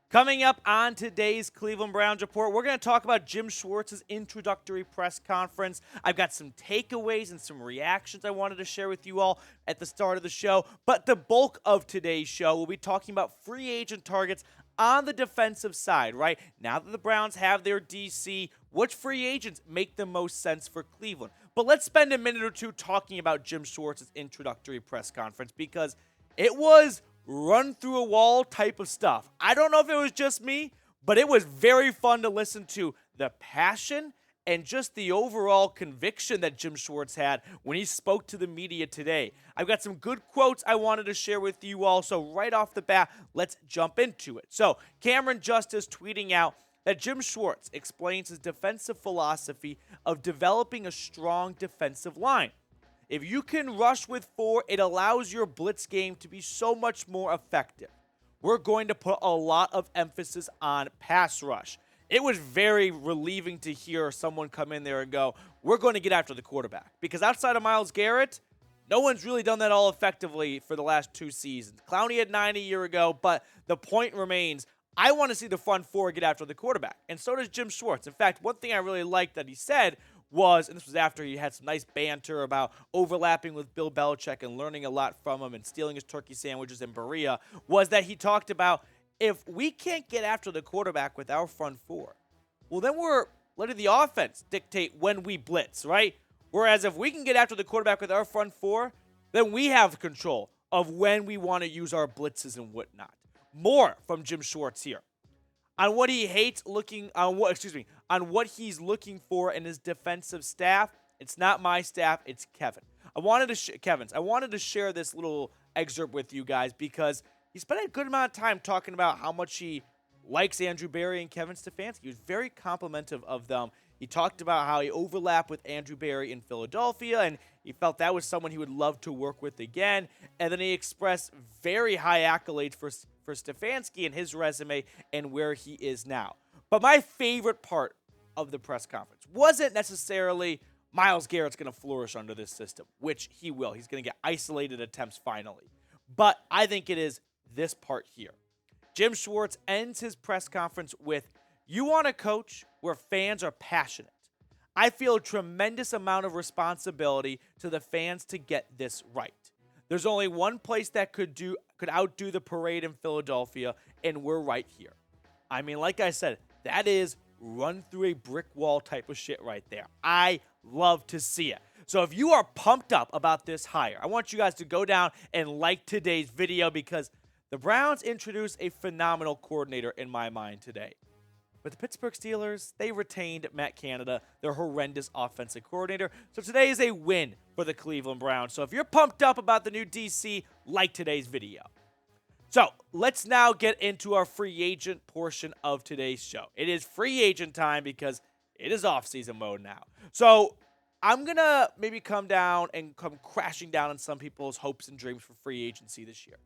Coming up on today's Cleveland Browns Report, we're going to talk about Jim Schwartz's introductory press conference. I've got some takeaways and some reactions I wanted to share with you all at the start of the show. But the bulk of today's show, we'll be talking about free agent targets on the defensive side, right? Now that the Browns have their DC, which free agents make the most sense for Cleveland? But let's spend a minute or two talking about Jim Schwartz's introductory press conference because it was run through a wall type of stuff. I don't know if it was just me, but it was very fun to listen to the passion and just the overall conviction that Jim Schwartz had when he spoke to the media today. I've got some good quotes I wanted to share with you all, so right off the bat, let's jump into it. So, Cameron Justice tweeting out that Jim Schwartz explains his defensive philosophy of developing a strong defensive line. If you can rush with 4, it allows your blitz game to be so much more effective. We're going to put a lot of emphasis on pass rush. It was very relieving to hear someone come in there and go, we're going to get after the quarterback. Because outside of Myles Garrett, no one's really done that all effectively for the last 2 seasons. Clowney had 9 a year ago, but the point remains, I want to see the front 4 get after the quarterback. And so does Jim Schwartz. In fact, one thing I really liked that he said was, and this was after he had some nice banter about overlapping with Bill Belichick and learning a lot from him and stealing his turkey sandwiches in Berea, was that he talked about if we can't get after the quarterback with our front 4, well, then we're letting the offense dictate when we blitz, right? Whereas if we can get after the quarterback with our front 4, then we have control of when we want to use our blitzes and whatnot. More from Jim Schwartz here on what he hates on what he's looking for in his defensive staff. It's not my staff, it's Kevin. I wanted to share this little excerpt with you guys because he spent a good amount of time talking about how much he likes Andrew Berry and Kevin Stefanski. He was very complimentary of them. He talked about how he overlapped with Andrew Berry in Philadelphia, and he felt that was someone he would love to work with again. And then he expressed very high accolades for Stefanski and his resume and where he is now. But my favorite part of the press conference wasn't necessarily Myles Garrett's going to flourish under this system, which he will. He's going to get isolated attempts finally. But I think it is this part here. Jim Schwartz ends his press conference with, "You want a coach where fans are passionate. I feel a tremendous amount of responsibility to the fans to get this right. There's only one place that could outdo the parade in Philadelphia, and we're right here." I mean, like I said, that is run through a brick wall type of shit right there. I love to see it. So if you are pumped up about this hire, I want you guys to go down and like today's video because the Browns introduced a phenomenal coordinator in my mind today. But the Pittsburgh Steelers, they retained Matt Canada, their horrendous offensive coordinator. So today is a win for the Cleveland Browns. So if you're pumped up about the new DC, like today's video. So let's now get into our free agent portion of today's show. It is free agent time because it is off-season mode now. So I'm going to maybe come crashing down on some people's hopes and dreams for free agency this year.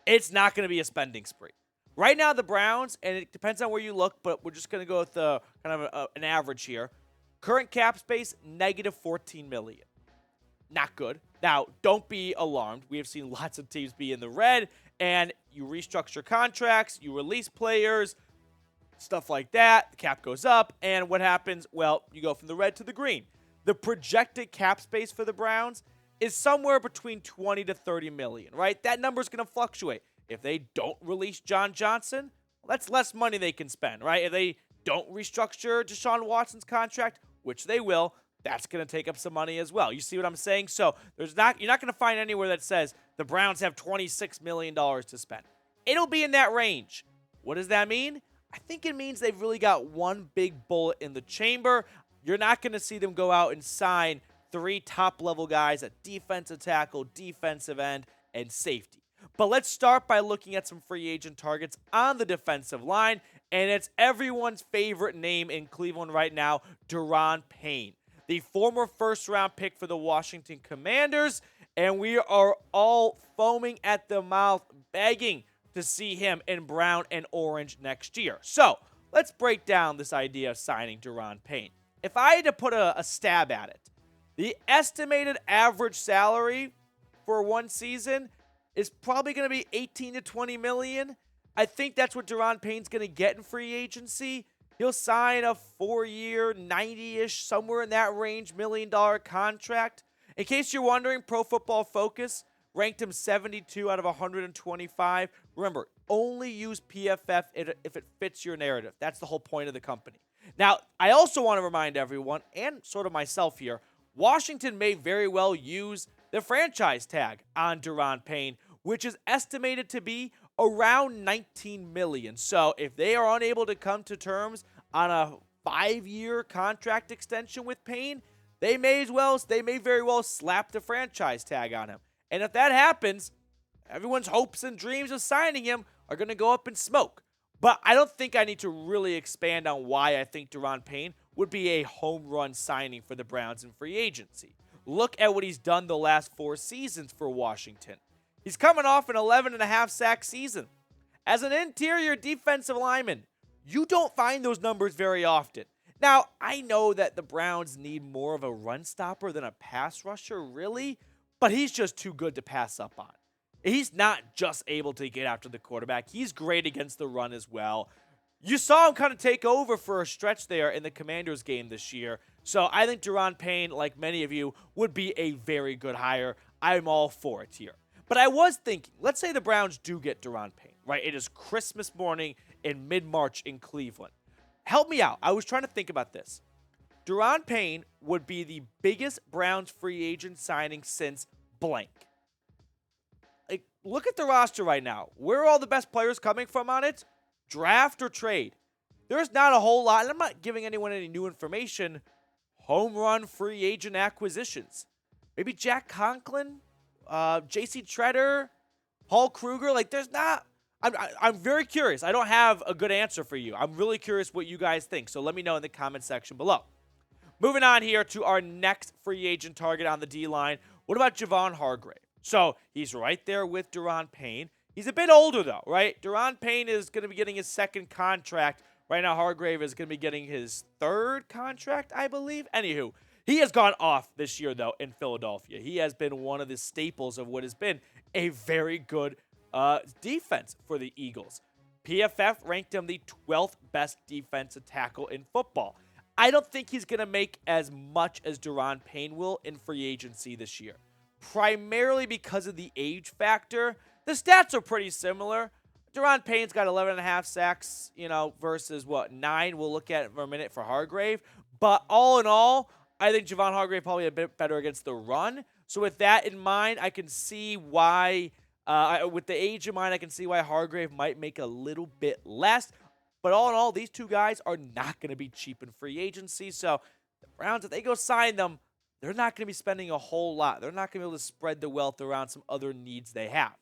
It's not going to be a spending spree. Right now, the Browns, and it depends on where you look, but we're just going to go with an average here. Current cap space, negative $14 million. Not good. Now, don't be alarmed. We have seen lots of teams be in the red, and you restructure contracts, you release players, stuff like that. The cap goes up, and what happens? Well, you go from the red to the green. The projected cap space for the Browns is somewhere between 20 to 30 million, right? That number is going to fluctuate. If they don't release John Johnson, well, that's less money they can spend, right? If they don't restructure Deshaun Watson's contract, which they will, that's going to take up some money as well. You see what I'm saying? So you're not going to find anywhere that says the Browns have $26 million to spend. It'll be in that range. What does that mean? I think it means they've really got one big bullet in the chamber. You're not going to see them go out and sign 3 top-level guys at defensive tackle, defensive end, and safety. But let's start by looking at some free agent targets on the defensive line, and it's everyone's favorite name in Cleveland right now, Daron Payne, the former first-round pick for the Washington Commanders, and we are all foaming at the mouth, begging to see him in brown and orange next year. So let's break down this idea of signing Daron Payne. If I had to put a stab at it, the estimated average salary for one season is probably going to be 18 to 20 million. I think that's what Daron Payne's going to get in free agency. He'll sign a 4-year, 90-ish, somewhere in that range, $1 million contract. In case you're wondering, Pro Football Focus ranked him 72 out of 125. Remember, only use PFF if it fits your narrative. That's the whole point of the company. Now, I also want to remind everyone, and sort of myself here, Washington may very well use the franchise tag on Daron Payne, which is estimated to be around $19 million. So if they are unable to come to terms on a 5-year contract extension with Payne, they may very well slap the franchise tag on him. And if that happens, everyone's hopes and dreams of signing him are going to go up in smoke. But I don't think I need to really expand on why I think Daron Payne would be a home run signing for the Browns in free agency. Look at what he's done the last 4 seasons for Washington. He's coming off an 11.5 sack season. As an interior defensive lineman, you don't find those numbers very often. Now, I know that the Browns need more of a run stopper than a pass rusher, really, but he's just too good to pass up on. He's not just able to get after the quarterback. He's great against the run as well. You saw him kind of take over for a stretch there in the Commanders game this year. So I think Daron Payne, like many of you, would be a very good hire. I'm all for it here. But I was thinking, let's say the Browns do get Daron Payne, right? It is Christmas morning in mid-March in Cleveland. Help me out. I was trying to think about this. Daron Payne would be the biggest Browns free agent signing since blank. Like, look at the roster right now. Where are all the best players coming from on it? Draft or trade? There's not a whole lot, and I'm not giving anyone any new information. Home run free agent acquisitions. Maybe Jack Conklin, J.C. Treader, Paul Kruger. Like, there's not. I'm very curious. I don't have a good answer for you. I'm really curious what you guys think. So let me know in the comment section below. Moving on here to our next free agent target on the D-line. What about Javon Hargrave? So he's right there with Daron Payne. He's a bit older, though, right? Daron Payne is going to be getting his 2nd contract. Right now, Hargrave is going to be getting his 3rd contract, I believe. Anywho, he has gone off this year, though, in Philadelphia. He has been one of the staples of what has been a very good defense for the Eagles. PFF ranked him the 12th best defensive tackle in football. I don't think he's going to make as much as Daron Payne will in free agency this year, primarily because of the age factor. The stats are pretty similar. Daron Payne's got 11.5 sacks, versus 9 we'll look at for a minute for Hargrave. But all in all, I think Javon Hargrave probably a bit better against the run. So with that in mind, I can see why, with the age in mind, I can see why Hargrave might make a little bit less. But all in all, these two guys are not going to be cheap in free agency. So the Browns, if they go sign them, they're not going to be spending a whole lot. They're not going to be able to spread the wealth around some other needs they have.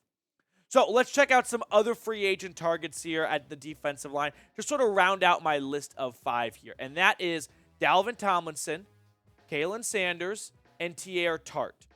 So let's check out some other free agent targets here at the defensive line to sort of round out my list of 5 here. And that is Dalvin Tomlinson, Khalen Saunders, and Teair Tart.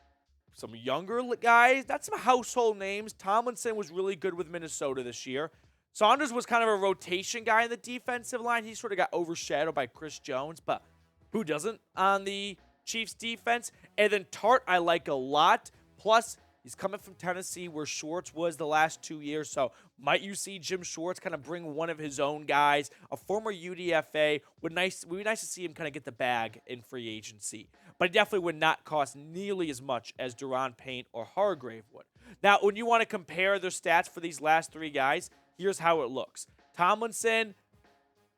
Some younger guys, not some household names. Tomlinson was really good with Minnesota this year. Saunders was kind of a rotation guy in the defensive line. He sort of got overshadowed by Chris Jones, but who doesn't on the Chiefs defense? And then Tart I like a lot. Plus, he's coming from Tennessee where Schwartz was the last 2 years. So might you see Jim Schwartz kind of bring one of his own guys, a former UDFA? Would be nice to see him kind of get the bag in free agency. But it definitely would not cost nearly as much as Daron Payne or Hargrave would. Now, when you want to compare their stats for these last 3 guys, here's how it looks. Tomlinson,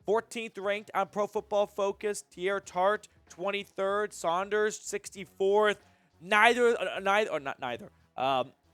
14th ranked on Pro Football Focus. Teair Tart, 23rd. Saunders, 64th.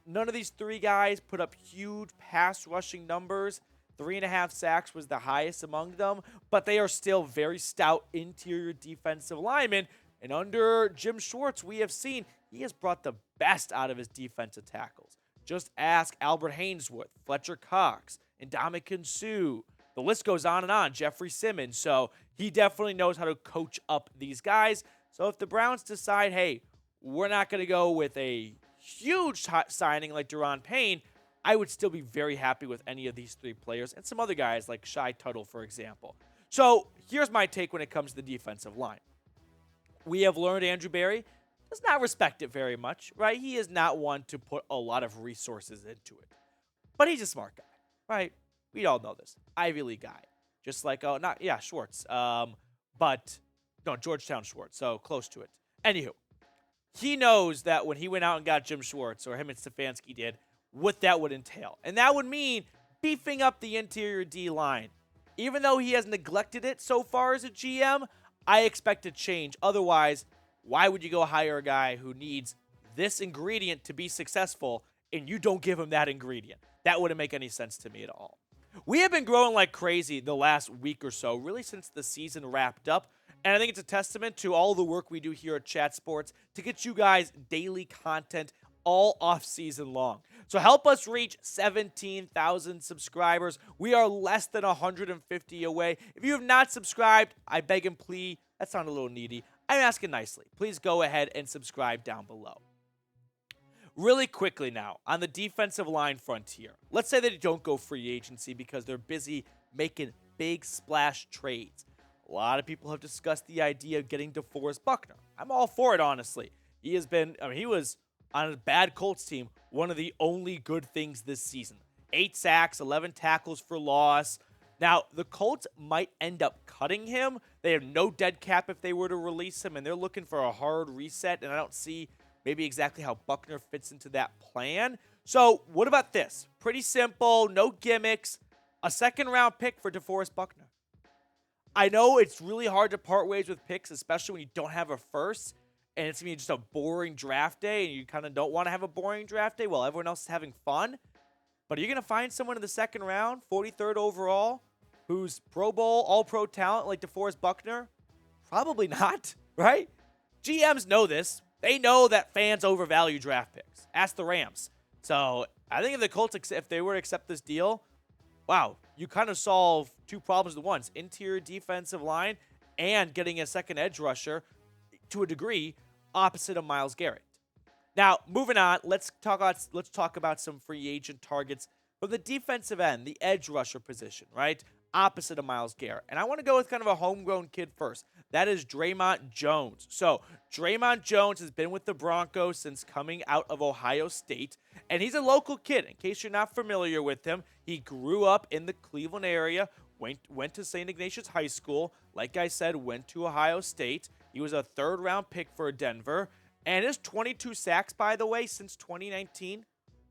None of these 3 guys put up huge pass rushing numbers. 3.5 sacks was the highest among them, but they are still very stout interior defensive linemen. And under Jim Schwartz, we have seen he has brought the best out of his defensive tackles. Just ask Albert Hainsworth, Fletcher Cox, and Ndamukong Suh. The list goes on and on. Jeffrey Simmons. So he definitely knows how to coach up these guys. So if the Browns decide, hey, we're not going to go with a huge signing like Daron Payne, I would still be very happy with any of these 3 players and some other guys like Shy Tuttle, for example. So here's my take when it comes to the defensive line. We have learned Andrew Berry does not respect it very much, right? He is not one to put a lot of resources into it. But he's a smart guy, right? We all know this. Ivy League guy. Just like, Schwartz. But, no, Georgetown Schwartz. So close to it. Anywho, he knows that when he went out and got Jim Schwartz, or him and Stefanski did, what that would entail. And that would mean beefing up the interior D-line. Even though he has neglected it so far as a GM, I expect a change. Otherwise, why would you go hire a guy who needs this ingredient to be successful and you don't give him that ingredient? That wouldn't make any sense to me at all. We have been growing like crazy the last week or so, really since the season wrapped up. And I think it's a testament to all the work we do here at Chat Sports to get you guys daily content all off season long. So help us reach 17,000 subscribers. We are less than 150 away. If you have not subscribed, I beg and plead. That sounded a little needy. I'm asking nicely. Please go ahead and subscribe down below. Really quickly now, on the defensive line frontier, let's say they don't go free agency because they're busy making big splash trades. A lot of people have discussed the idea of getting DeForest Buckner. I'm all for it, honestly. He was on a bad Colts team, one of the only good things this season. 8 sacks, 11 tackles for loss. Now, the Colts might end up cutting him. They have no dead cap if they were to release him, and they're looking for a hard reset, and I don't see maybe exactly how Buckner fits into that plan. So, what about this? Pretty simple, no gimmicks. A second-round pick for DeForest Buckner. I know it's really hard to part ways with picks, especially when you don't have a first, and it's going to be just a boring draft day, and you kind of don't want to have a boring draft day while everyone else is having fun. But are you going to find someone in the second round, 43rd overall, who's Pro Bowl, All-Pro talent like DeForest Buckner? Probably not, right? GMs know this. They know that fans overvalue draft picks. Ask the Rams. So I think if the Colts, if they were to accept this deal, wow, you kind of solve two problems at once. Interior defensive line and getting a second edge rusher to a degree opposite of Myles Garrett. Now, moving on, let's talk about some free agent targets from the defensive end, the edge rusher position, right? Opposite of Myles Garrett. And I want to go with kind of a homegrown kid first. That is Dre'Mont Jones. So, Dre'Mont Jones has been with the Broncos since coming out of Ohio State, and he's a local kid. In case you're not familiar with him, he grew up in the Cleveland area, went to St. Ignatius High School, like I said, went to Ohio State. He was a third-round pick for Denver, and his 22 sacks, by the way, since 2019,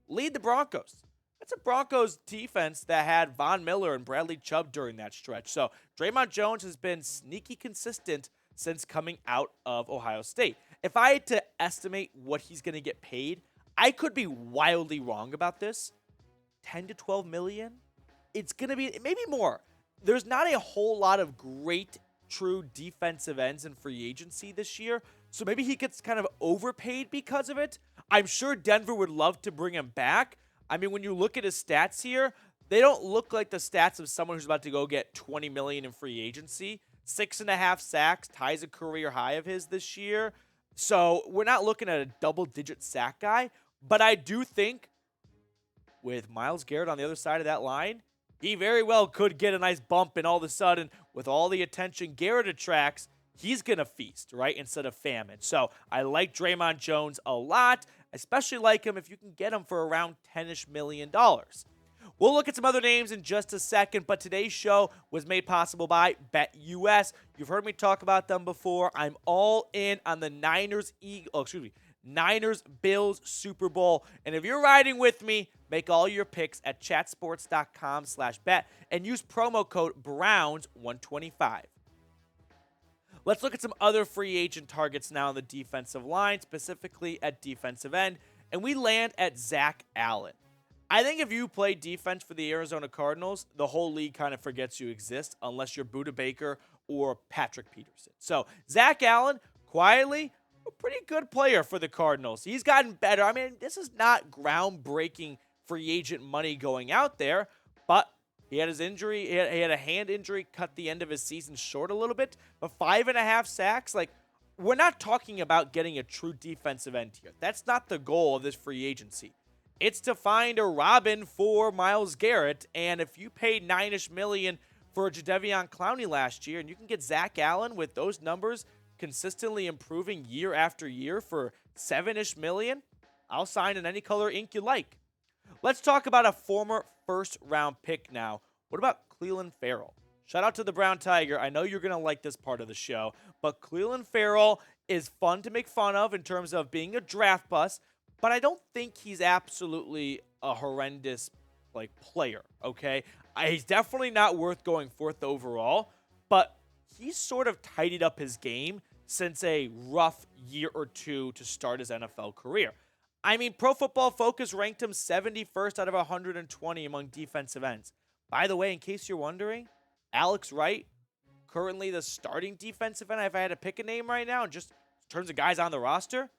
lead the Broncos. That's a Broncos defense that had Von Miller and Bradley Chubb during that stretch. So Dre'Mont Jones has been sneaky consistent since coming out of Ohio State. If I had to estimate what he's going to get paid, I could be wildly wrong about this. 10 to 12 million? It's going to be maybe more. There's not a whole lot of great true defensive ends in free agency this year, so maybe he gets kind of overpaid because of it. I'm sure Denver would love to bring him back. I mean, when you look at his stats here, they don't look like the stats of someone who's about to go get $20 million in free agency. 6.5 sacks, ties a career high of his this year. So we're not looking at a double-digit sack guy. But I do think with Myles Garrett on the other side of that line, he very well could get a nice bump, and all of a sudden, with all the attention Garrett attracts, he's going to feast, right, instead of famine. So I like Dre'Mont Jones a lot. Especially like him if you can get him for around $10-ish million. We'll look at some other names in just a second, but today's show was made possible by BetUS. You've heard me talk about them before. I'm all in on the Niners-Bills Super Bowl. And if you're riding with me, make all your picks at chatsports.com/bet and use promo code Browns125. Let's look at some other free agent targets now on the defensive line, specifically at defensive end, and we land at Zach Allen. I think if you play defense for the Arizona Cardinals, the whole league kind of forgets you exist unless you're Budda Baker or Patrick Peterson. So Zach Allen, quietly, a pretty good player for the Cardinals. He's gotten better. I mean, this is not groundbreaking free agent money going out there, but he had his injury. He had a hand injury, cut the end of his season short a little bit. But 5.5 sacks, we're not talking about getting a true defensive end here. That's not the goal of this free agency. It's to find a Robin for Myles Garrett. And if you paid $9-ish million for Jadeveon Clowney last year, and you can get Zach Allen with those numbers consistently improving year after year for $7-ish million, I'll sign in any color ink you like. Let's talk about a former first-round pick now. What about Clelin Ferrell? Shout out to the Brown Tiger. I know you're going to like this part of the show, but Clelin Ferrell is fun to make fun of in terms of being a draft bust, but I don't think he's absolutely a horrendous player, okay? He's definitely not worth going fourth overall, but he's sort of tidied up his game since a rough year or two to start his NFL career. I mean, Pro Football Focus ranked him 71st out of 120 among defensive ends. By the way, in case you're wondering, Alex Wright, currently the starting defensive end, if I had to pick a name right now, just in terms of guys on the roster,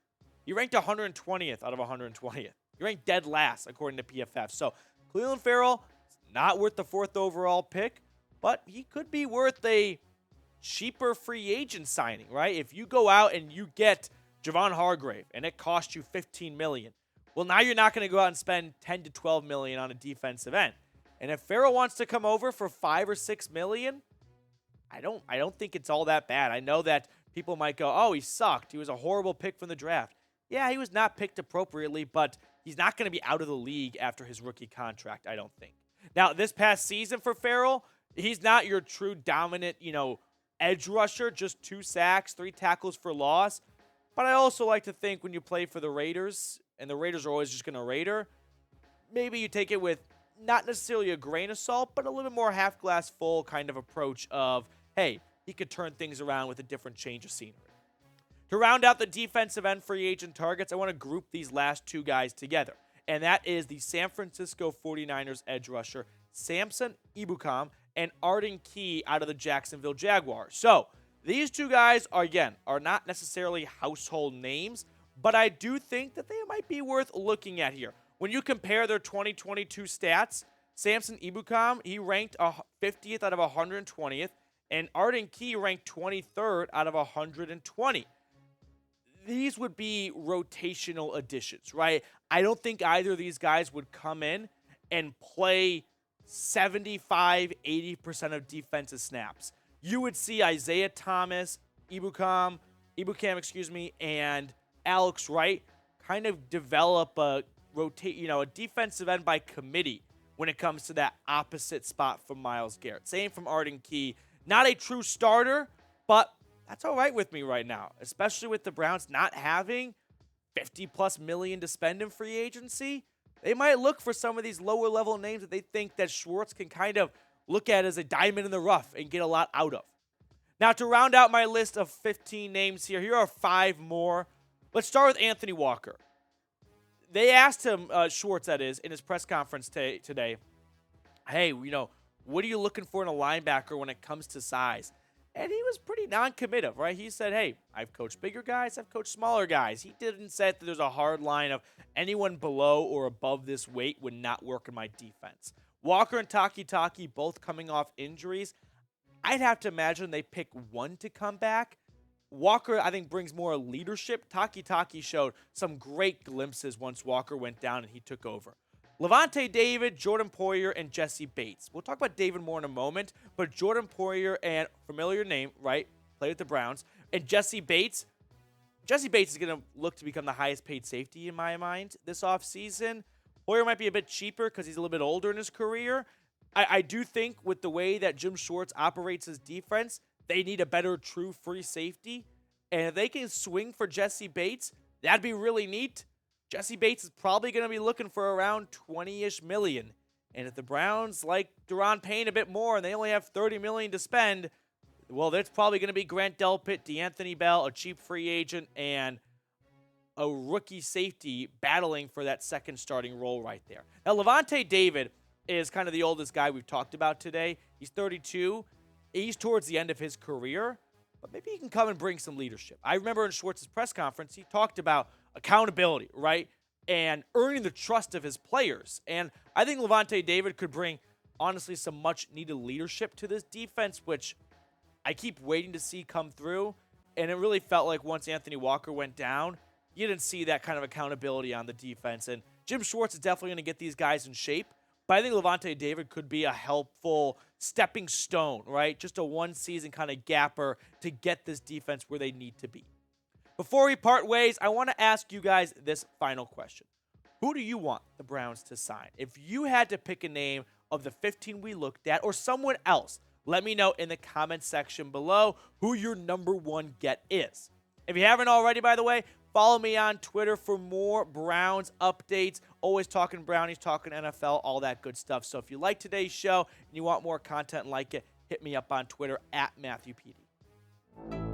he ranked 120th out of 120th. He ranked dead last, according to PFF. So, Clelin Ferrell, not worth the fourth overall pick, but he could be worth a cheaper free agent signing, right? If you go out and you get Javon Hargrave and it costs you $15 million, well, now you're not going to go out and spend $10 to $12 million on a defensive end. And if Ferrell wants to come over for $5 or $6 million, I don't think it's all that bad. I know that people might go, oh, he sucked. He was a horrible pick from the draft. Yeah, he was not picked appropriately, but he's not going to be out of the league after his rookie contract, I don't think. Now, this past season for Ferrell, he's not your true dominant, edge rusher, just 2 sacks, 3 tackles for loss. But I also like to think when you play for the Raiders, and the Raiders are always just going to Raider, maybe you take it with not necessarily a grain of salt, but a little bit more half glass full kind of approach of, hey, he could turn things around with a different change of scenery. To round out the defensive end free agent targets, I want to group these last 2 guys together. And that is the San Francisco 49ers edge rusher, Samson Ebukam, and Arden Key out of the Jacksonville Jaguars. So, these 2 guys, are not necessarily household names, but I do think that they might be worth looking at here. When you compare their 2022 stats, Samson Ebukam, he ranked 50th out of 120th, and Arden Key ranked 23rd out of 120. These would be rotational additions, right? I don't think either of these guys would come in and play 75-80% of defensive snaps. You would see Isaiah Thomas, Ebukam, and Alex Wright kind of develop a defensive end by committee when it comes to that opposite spot from Myles Garrett. Same from Arden Key. Not a true starter, but that's all right with me right now, especially with the Browns not having $50+ million to spend in free agency. They might look for some of these lower level names that they think that Schwartz can kind of look at as a diamond in the rough and get a lot out of. Now, to round out my list of 15 names here are 5 more. Let's start with Anthony Walker. They asked him, Schwartz that is, in his press conference today, hey, what are you looking for in a linebacker when it comes to size? And he was pretty non-committal, right? He said, hey, I've coached bigger guys, I've coached smaller guys. He didn't say that there's a hard line of anyone below or above this weight would not work in my defense. Walker and Taki both coming off injuries. I'd have to imagine they pick one to come back. Walker, I think, brings more leadership. Taki showed some great glimpses once Walker went down and he took over. Lavonte David, Jordan Poyer, and Jesse Bates. We'll talk about David more in a moment, but Jordan Poyer, and familiar name, right? Played with the Browns. And Jesse Bates is going to look to become the highest paid safety in my mind this offseason. Poyer might be a bit cheaper because he's a little bit older in his career. I do think with the way that Jim Schwartz operates his defense, they need a better true free safety. And if they can swing for Jesse Bates, that'd be really neat. Jesse Bates is probably going to be looking for around $20-ish million. And if the Browns like Daron Payne a bit more and they only have $30 million to spend, well, that's probably going to be Grant Delpit, DeAnthony Bell, a cheap free agent, and a rookie safety battling for that second starting role right there. Now, Lavonte David is kind of the oldest guy we've talked about today. He's 32. He's towards the end of his career, but maybe he can come and bring some leadership. I remember in Schwartz's press conference, he talked about accountability, right? And earning the trust of his players. And I think Lavonte David could bring, honestly, some much-needed leadership to this defense, which I keep waiting to see come through. And it really felt like once Anthony Walker went down, you didn't see that kind of accountability on the defense. And Jim Schwartz is definitely going to get these guys in shape. But I think Lavonte David could be a helpful stepping stone, right? Just a one-season kind of gapper to get this defense where they need to be. Before we part ways, I want to ask you guys this final question. Who do you want the Browns to sign? If you had to pick a name of the 15 we looked at, or someone else. Let me know in the comment section below who your number one get is. If you haven't already, by the way, follow me on Twitter for more Browns updates. Always talking Brownies, talking NFL, all that good stuff. So if you like today's show and you want more content like it, hit me up on Twitter at Matthew Peterson.